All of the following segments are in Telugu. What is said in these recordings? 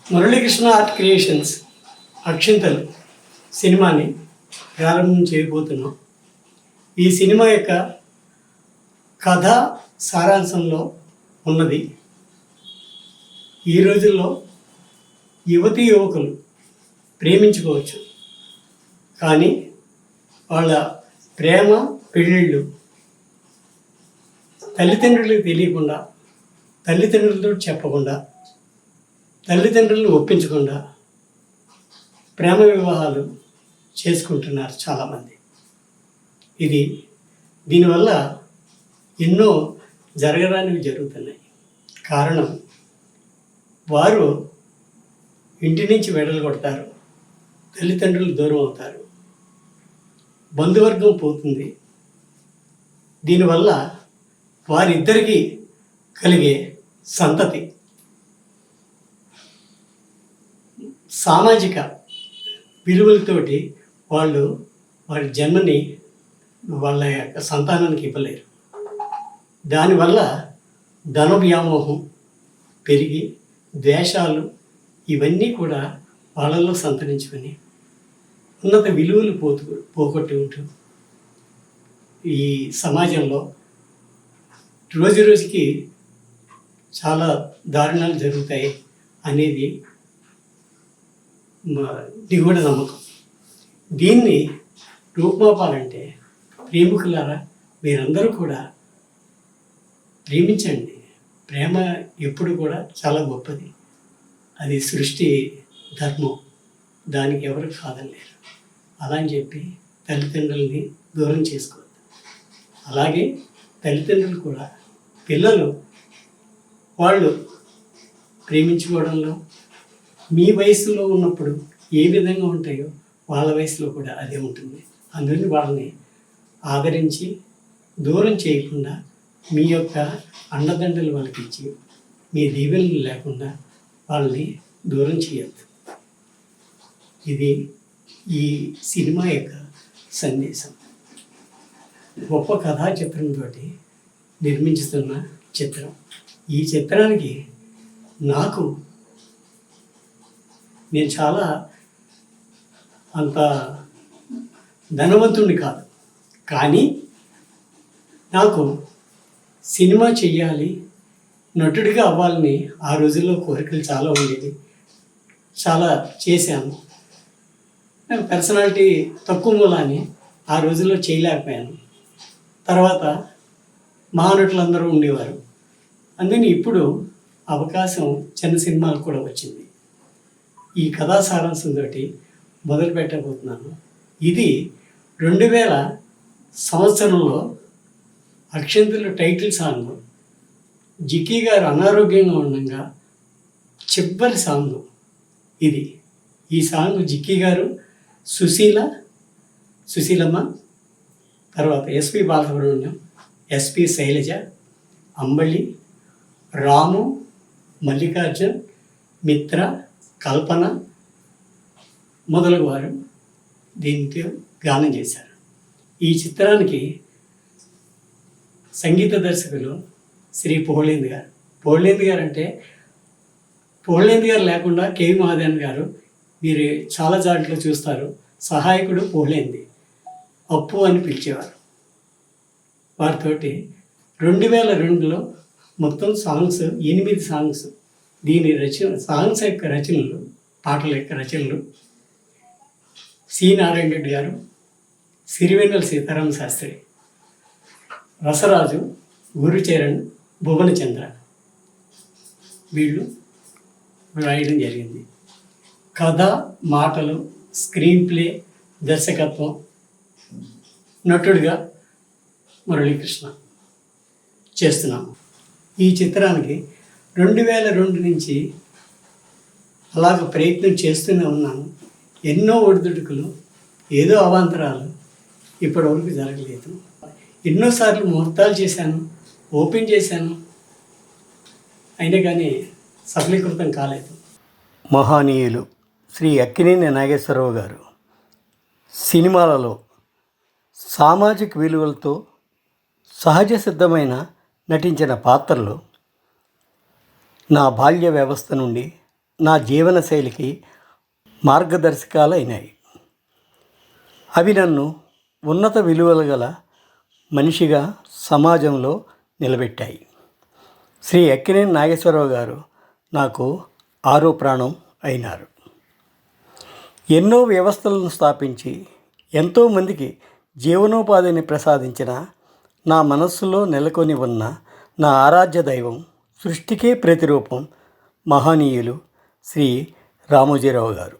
మురళీకృష్ణ ఆర్ట్ క్రియేషన్స్ అక్షింతలు సినిమాని ప్రారంభం చేయబోతున్నాం. ఈ సినిమా యొక్క కథ సారాంశంలో ఉన్నది. ఈ రోజుల్లో యువతీ యువకులు ప్రేమించుకోవచ్చు, కానీ వాళ్ళ ప్రేమ పెళ్ళిళ్ళు తల్లిదండ్రులకు తెలియకుండా, తల్లిదండ్రులతో చెప్పకుండా, తల్లిదండ్రులను ఒప్పించకుండా ప్రేమ వివాహాలు చేసుకుంటున్నారు చాలామంది. దీనివల్ల ఎన్నో జరగరానివి జరుగుతున్నాయి. కారణం, వారు ఇంటి నుంచి వెడలు కొడతారు, తల్లిదండ్రులు దూరం అవుతారు, బంధువర్గం పోతుంది. దీనివల్ల వారిద్దరికీ కలిగే సంతతి సామాజిక విలువలతోటి వాళ్ళు వారి జన్మని వాళ్ళ యొక్క సంతానానికి ఇవ్వలేరు. దానివల్ల ధన వ్యామోహం పెరిగి ద్వేషాలు ఇవన్నీ కూడా వాళ్ళల్లో సంతరించుకొని ఉన్నత విలువలు పోగొట్టి ఉంటూ ఈ సమాజంలో రోజు రోజుకి చాలా దారుణాలు జరుగుతాయి అనేది నిగూఢ నమ్మకం. దీన్ని రూపుమాపాలంటే ప్రేమికులారా, మీరందరూ కూడా ప్రేమించండి. ప్రేమ ఎప్పుడు కూడా చాలా గొప్పది. అది సృష్టి ధర్మం, దానికి ఎవరు కాదలేరు. అలా అని చెప్పి తల్లిదండ్రులని దూరం చేసుకోవద్దు. అలాగే తల్లిదండ్రులు కూడా పిల్లలు వాళ్ళు ప్రేమించుకోవడంలో మీ వయసులో ఉన్నప్పుడు ఏ విధంగా ఉంటాయో వాళ్ళ వయసులో కూడా అదే ఉంటుంది. అందుకని వాళ్ళని ఆదరించి దూరం చేయకుండా మీ యొక్క అండదండలు వాళ్ళకి ఇచ్చి మీ దీవెనలు లేకుండా వాళ్ళని దూరం చేయొద్దు. ఇది ఈ సినిమా యొక్క సందేశం. గొప్ప కథా చిత్రంతో నిర్మించుతున్న చిత్రం. ఈ చిత్రానికి నేను చాలా అంత ధనవంతుడిని కాదు, కానీ నాకు సినిమా చెయ్యాలి, నటుడిగా అవ్వాలని ఆ రోజుల్లో కోరికలు చాలా ఉండేది. చాలా చేశాను. నాకు పర్సనాలిటీ తక్కువ మూలాన్ని ఆ రోజుల్లో చేయలేకపోయాను. తర్వాత మహానటులందరూ ఉండేవారు. అందుకని ఇప్పుడు అవకాశం చిన్న సినిమాలు కూడా వచ్చింది. ఈ కథా సారాంశంతో మొదలు పెట్టబోతున్నాను. ఇది 2000 సంవత్సరంలో అక్షంతలు టైటిల్ సాంగ్. జిక్కీ గారు అనారోగ్యంగా ఉండగా చివరి సాంగ్ ఇది. ఈ సాంగ్ జిక్కీ గారు, సుశీలమ్మ, తర్వాత ఎస్పి బాలసుబ్రహ్మణ్యం, ఎస్పి శైలజ, అంబళి, రాము, మల్లికార్జున్, మిత్ర, కల్పన మొదలగు వారు దీంతో గానం చేశారు. ఈ చిత్రానికి సంగీత దర్శకులు శ్రీ పోహ్లేంద్ర గారు. పోహ్లేంద్ర గారు అంటే పోహ్లేంద్ర గారు లేకుండా కేవి మహాదేవన్ గారు మీరు చాలా జాట్లో చూస్తారు. సహాయకుడు పోహ్లేంద్ర, అప్పు అని పిలిచేవారు. వారితోటి 2002లో మొత్తం సాంగ్స్ 8 సాంగ్స్. దీని సాంగ్స్ యొక్క రచనలు, పాటల యొక్క రచనలు సి నారాయణ రెడ్డి గారు, సిరివెన్నెల సీతారామ శాస్త్రి, రసరాజు, గురుచరణ్, భువనచంద్ర వీళ్ళు రాయడం జరిగింది. కథ, మాటలు, స్క్రీన్ ప్లే, దర్శకత్వం నటుడిగా మురళీకృష్ణ చేస్తున్నాము. ఈ చిత్రానికి 2002 నుంచి అలాగ ప్రయత్నం చేస్తూనే ఉన్నాను. ఎన్నో ఒడిదుడుకులు, ఏదో అవాంతరాలు ఇప్పటివరకు జరగలేదు. ఎన్నోసార్లు ముహూర్తాలు చేశాను, ఓపెన్ చేశాను, అయినా కానీ సఫలీకృతం కాలేదు. మహానీయులు శ్రీ అక్కినేని నాగేశ్వరరావు గారు సినిమాలలో సామాజిక విలువలతో సహజ సిద్ధమైన నటించిన పాత్రలు నా బాల్య వ్యవస్థ నుండి నా జీవనశైలికి మార్గదర్శకాలు అయినాయి. అవి నన్ను ఉన్నత విలువలు గల మనిషిగా సమాజంలో నిలబెట్టాయి. శ్రీ అక్కినేని నాగేశ్వరరావు గారు నాకు ఆరో ప్రాణం అయినారు. ఎన్నో వ్యవస్థలను స్థాపించి ఎంతోమందికి జీవనోపాధిని ప్రసాదించిన నా మనస్సులో నెలకొని ఉన్న నా ఆరాధ్య దైవం, సృష్టికే ప్రతిరూపం, మహనీయులు శ్రీ రామోజీరావు గారు.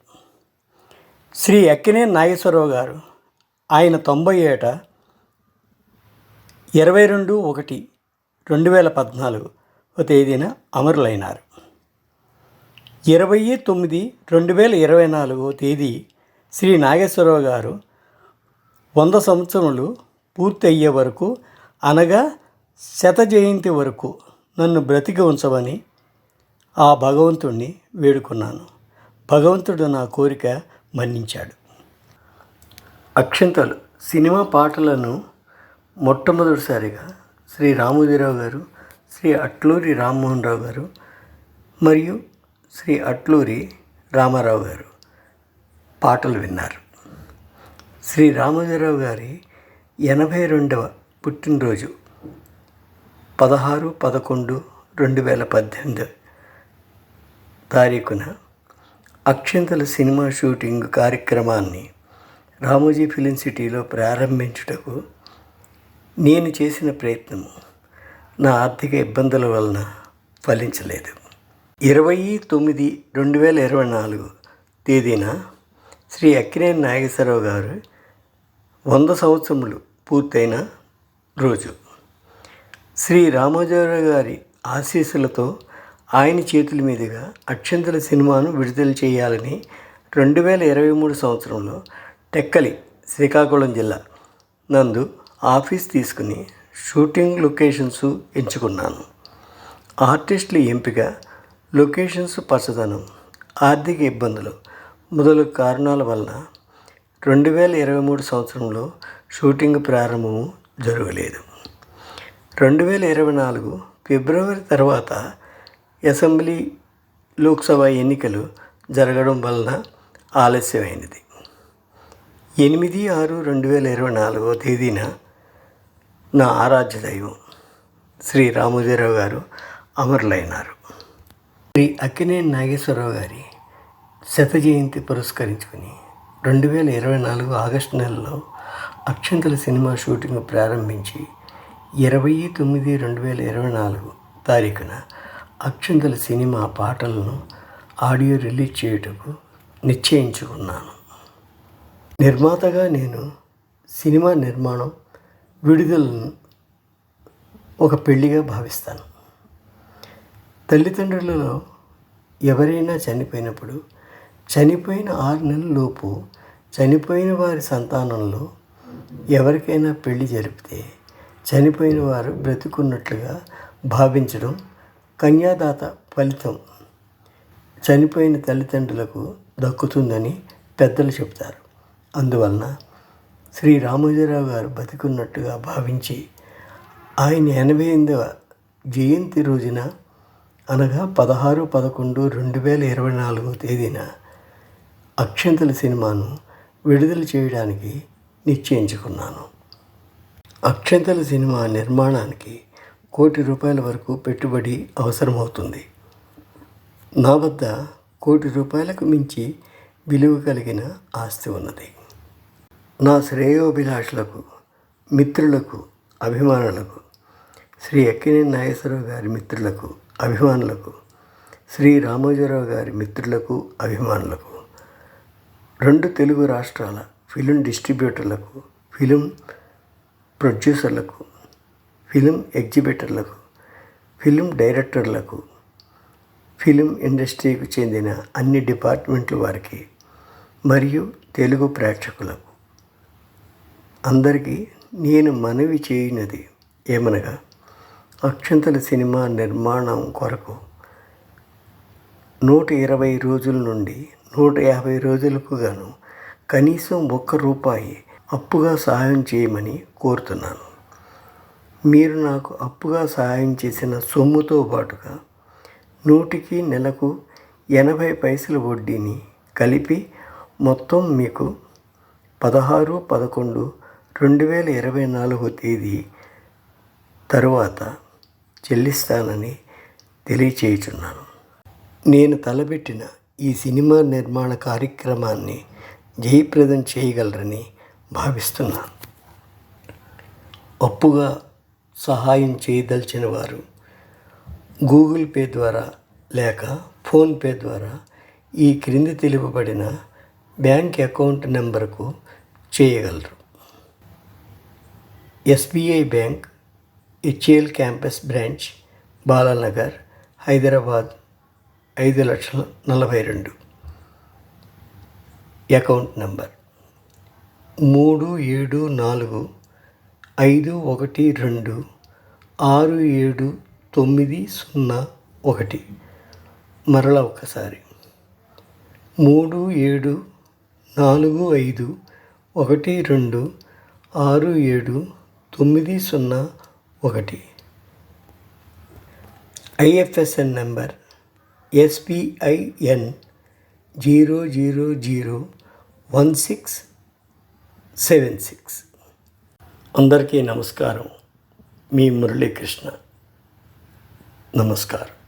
శ్రీ అక్కినేని నాగేశ్వరరావు గారు ఆయన 90 ఏట 22/1/2014 తేదీన అమరులైనారు. 20/9/2024 తేదీ శ్రీ నాగేశ్వరరావు గారు 100 సంవత్సరములు పూర్తి అయ్యే వరకు, అనగా 100వ జయంతి వరకు నన్ను బ్రతికి ఉంచమని ఆ భగవంతుణ్ణి వేడుకున్నాను. భగవంతుడు నా కోరిక మన్నించాడు. అక్షంతలు సినిమా పాటలను మొట్టమొదటిసారిగా శ్రీ రామోజీరావు గారు, శ్రీ అట్లూరి రామ్మోహన్ రావు గారు మరియు శ్రీ అట్లూరి రామారావు గారు పాటలు విన్నారు. శ్రీ రామోజీరావు గారి 82వ పుట్టినరోజు 16/11/2018 తారీఖున అక్షంతల సినిమా షూటింగ్ కార్యక్రమాన్ని రామోజీ ఫిలిం సిటీలో ప్రారంభించుటకు నేను చేసిన ప్రయత్నము నా ఆర్థిక ఇబ్బందుల వలన ఫలించలేదు. 20/9/2024 తేదీన శ్రీ అక్కినేని నాగేశ్వరరావు గారు 100 సంవత్సరములు పూర్తయిన రోజు. శ్రీ రామోజీరావు గారి ఆశీస్సులతో ఆయన చేతుల మీదుగా అక్షంతల సినిమాను విడుదల చేయాలని 2023 సంవత్సరంలో టెక్కలి, శ్రీకాకుళం జిల్లా నందు ఆఫీస్ తీసుకుని షూటింగ్ లొకేషన్స్ ఎంచుకున్నాను. ఆర్టిస్టుల ఎంపిక, లొకేషన్స్ పచ్చదనం, ఆర్థిక ఇబ్బందులు మొదలగు కారణాల వలన 2023 సంవత్సరంలో షూటింగ్ ప్రారంభము జరగలేదు. 2024 ఫిబ్రవరి తర్వాత అసెంబ్లీ, లోక్సభ ఎన్నికలు జరగడం వలన ఆలస్యమైనది. 8/6/2024 తేదీన నా ఆరాధ్య దైవం శ్రీ రామోజీరావు గారు అమరులైనారు. శ్రీ అక్కినేని నాగేశ్వరరావు గారి 100వ జయంతి పురస్కరించుకుని 2024 ఆగస్టు నెలలో అక్షంతల సినిమా షూటింగ్ ప్రారంభించి 20/9/2024 తారీఖున అక్షంతల సినిమా పాటలను ఆడియో రిలీజ్ చేయుటకు నిశ్చయించుకున్నాను. నిర్మాతగా నేను సినిమా నిర్మాణం, విడుదలను ఒక పెళ్లిగా భావిస్తాను. తల్లిదండ్రులలో ఎవరైనా చనిపోయినప్పుడు, చనిపోయిన 6 నెలల లోపు చనిపోయిన వారి సంతానంలో ఎవరికైనా పెళ్లి జరిపితే చనిపోయిన వారు బ్రతికున్నట్లుగా భావించడం కన్యాదాత ఫలితం చనిపోయిన తల్లిదండ్రులకు దక్కుతుందని పెద్దలు చెబుతారు. అందువలన శ్రీ రామోజీరావు గారు బతికున్నట్టుగా భావించి ఆయన 88వ జయంతి రోజున, అనగా 16/11/2024 తేదీన అక్షంతల సినిమాను విడుదల చేయడానికి నిశ్చయించుకున్నాను. అక్షంతల సినిమా నిర్మాణానికి ₹1 కోటి వరకు పెట్టుబడి అవసరమవుతుంది. నా వద్ద ₹1 కోటి మించి విలువ కలిగిన ఆస్తి ఉన్నది. నా శ్రేయోభిలాషులకు, మిత్రులకు, అభిమానులకు, శ్రీ అక్కినేని నాగేశ్వరరావు గారి మిత్రులకు, అభిమానులకు, శ్రీ రామోజీరావు గారి మిత్రులకు, అభిమానులకు, 2 తెలుగు రాష్ట్రాల ఫిలిం డిస్ట్రిబ్యూటర్లకు, ఫిలిం ప్రొడ్యూసర్లకు, ఫిలిం ఎగ్జిబిటర్లకు, ఫిలిం డైరెక్టర్లకు, ఫిలిం ఇండస్ట్రీకి చెందిన అన్ని డిపార్ట్మెంట్ల వారికి మరియు తెలుగు ప్రేక్షకులకు అందరికీ నేను మనవి చేయనది ఏమనగా, అక్షంతల సినిమా నిర్మాణం కొరకు 120 రోజుల నుండి 150 రోజులకు గాను కనీసం ₹1 అప్పుగా సహాయం చేయమని కోరుతున్నాను. మీరు నాకు అప్పుగా సహాయం చేసిన సొమ్ముతో పాటుగా 100కి నెలకు 80 పైసల వడ్డీని కలిపి మొత్తం మీకు 16/11/2024 తేదీ తరువాత చెల్లిస్తానని తెలియచేయుచున్నాను. నేను తలపెట్టిన ఈ సినిమా నిర్మాణ కార్యక్రమాన్ని జయప్రదం చేయగలరని భావిస్తున్నాను. అప్పుగా సహాయం చేయదలిచిన వారు గూగుల్ పే ద్వారా లేక ఫోన్పే ద్వారా ఈ క్రింది తెలుపబడిన బ్యాంక్ అకౌంట్ నెంబర్కు చేయగలరు. SBI bank, HAL campus branch, Balanagar, Hyderabad 5,42,000. Account number 3742616901. మరలా ఒకసారి 3742616901. IFSN number SBIN 0001676. అందరికీ నమస్కారం. మీ మురళీకృష్ణ. నమస్కారం.